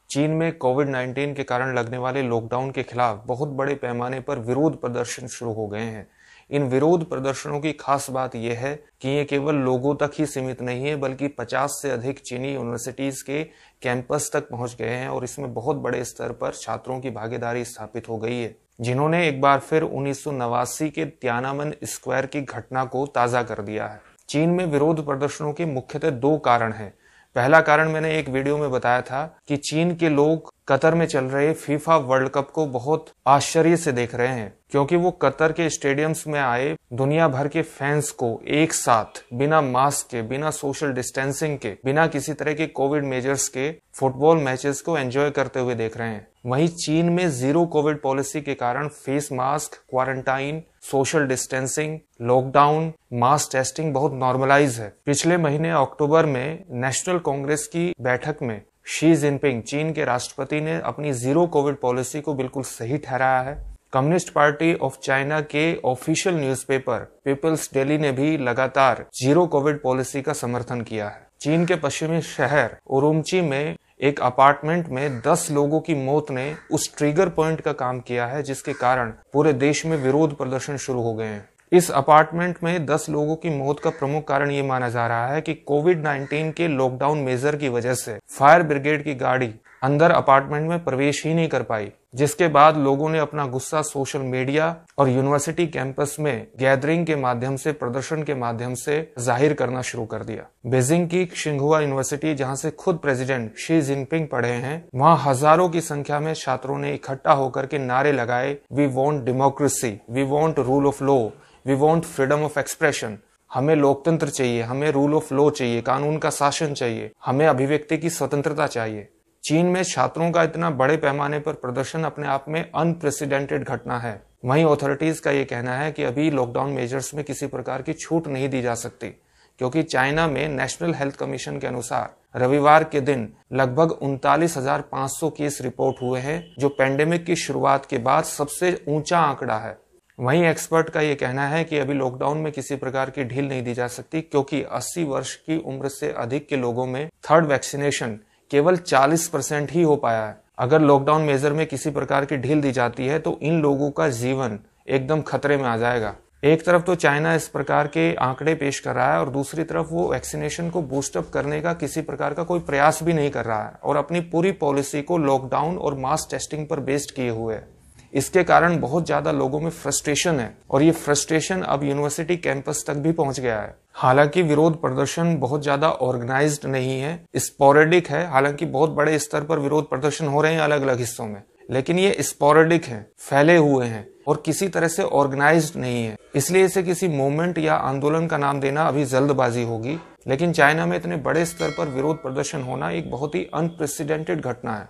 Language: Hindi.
चीन में कोविड-19 के कारण लगने वाले लॉकडाउन के खिलाफ बहुत बड़े पैमाने पर विरोध प्रदर्शन शुरू हो गए हैं। इन विरोध प्रदर्शनों की खास बात यह है कि ये केवल लोगों तक ही सीमित नहीं है, बल्कि 50 से अधिक चीनी यूनिवर्सिटीज के कैंपस तक पहुंच गए हैं और इसमें बहुत बड़े स्तर पर छात्रों की भागीदारी स्थापित हो गई है, जिन्होंने एक बार फिर 1989 के तियानानमेन स्क्वायर की घटना को ताजा कर दिया है। चीन में विरोध प्रदर्शनों के मुख्यतः दो कारण हैं। पहला कारण मैंने एक वीडियो में बताया था कि चीन के लोग कतर में चल रहे फीफा वर्ल्ड कप को बहुत आश्चर्य से देख रहे हैं, क्योंकि वो कतर के स्टेडियम्स में आए दुनिया भर के फैंस को एक साथ बिना मास्क के, बिना सोशल डिस्टेंसिंग के, बिना किसी तरह के कोविड मेजर्स के फुटबॉल मैचेस को एंजॉय करते हुए देख रहे हैं। वहीं चीन में जीरो कोविड पॉलिसी के कारण face mask, quarantine, social distancing, lockdown, mass testing बहुत नॉर्मलाइज है। पिछले महीने अक्टूबर में नेशनल कांग्रेस की बैठक में शी जिनपिंग, चीन के राष्ट्रपति, ने अपनी जीरो कोविड पॉलिसी को बिल्कुल सही ठहराया है। कम्युनिस्ट पार्टी ऑफ चाइना के ऑफिशियल न्यूज़पेपर पीपल्स डेली ने भी लगातार जीरो कोविड पॉलिसी का समर्थन किया है। चीन के पश्चिमी शहर उरुमची में एक अपार्टमेंट में 10 लोगों की मौत ने उस ट्रिगर पॉइंट का काम किया है जिसके कारण पूरे देश में विरोध प्रदर्शन शुरू हो गए हैं। इस अपार्टमेंट में 10 लोगों की मौत का प्रमुख कारण ये माना जा रहा है कि कोविड-19 के लॉकडाउन मेजर की वजह से फायर ब्रिगेड की गाड़ी अंदर अपार्टमेंट में प्रवेश ही नहीं कर पाई, जिसके बाद लोगों ने अपना गुस्सा सोशल मीडिया और यूनिवर्सिटी कैंपस में गैदरिंग के माध्यम से, प्रदर्शन के माध्यम से जाहिर करना शुरू कर दिया। बीजिंग की शिंगहुआ यूनिवर्सिटी, जहां से खुद प्रेसिडेंट शी जिनपिंग पढ़े हैं, वहां हजारों की संख्या में छात्रों ने इकट्ठा होकर के नारे लगाए, we want democracy, we want rule of law, we want freedom of expression. हमें लोकतंत्र चाहिए, हमें रूल ऑफ लॉ चाहिए, कानून का शासन चाहिए, हमें अभिव्यक्ति की स्वतंत्रता चाहिए। चीन में छात्रों का इतना बड़े पैमाने पर प्रदर्शन अपने आप में अनप्रेसिडेंटेड घटना है। वहीं अथॉरिटीज का ये कहना है कि अभी लॉकडाउन मेजर्स में किसी प्रकार की छूट नहीं दी जा सकती, क्योंकि चाइना में नेशनल हेल्थ कमीशन के अनुसार रविवार के दिन लगभग 39,500 केस रिपोर्ट हुए हैं, जो पेंडेमिक की शुरुआत के बाद सबसे ऊंचा आंकड़ा है। वहीं एक्सपर्ट का ये कहना है कि अभी लॉकडाउन में किसी प्रकार की ढील नहीं दी जा सकती, क्योंकि 80 वर्ष की उम्र से अधिक के लोगों में थर्ड वैक्सीनेशन केवल 40% ही हो पाया है। अगर लॉकडाउन मेजर में किसी प्रकार की ढील दी जाती है तो इन लोगों का जीवन एकदम खतरे में आ जाएगा। एक तरफ तो चाइना इस प्रकार के आंकड़े पेश कर रहा है और दूसरी तरफ वो वैक्सीनेशन को बूस्टअप करने का किसी प्रकार का कोई प्रयास भी नहीं कर रहा है और अपनी पूरी पॉलिसी को लॉकडाउन और मास टेस्टिंग पर बेस्ड किए हुए है। इसके कारण बहुत ज्यादा लोगों में फ्रस्ट्रेशन है और ये फ्रस्ट्रेशन अब यूनिवर्सिटी कैंपस तक भी पहुंच गया है। हालांकि विरोध प्रदर्शन बहुत ज्यादा ऑर्गेनाइज्ड नहीं है, स्पोरेडिक है। हालांकि बहुत बड़े स्तर पर विरोध प्रदर्शन हो रहे हैं अलग अलग हिस्सों में, लेकिन ये स्पोरेडिक है, फैले हुए हैं और किसी तरह से ऑर्गेनाइज्ड नहीं है। इसलिए इसे किसी मूवमेंट या आंदोलन का नाम देना अभी जल्दबाजी होगी। लेकिन चाइना में इतने बड़े स्तर पर विरोध प्रदर्शन होना एक बहुत ही अनप्रेसिडेंटेड घटना है।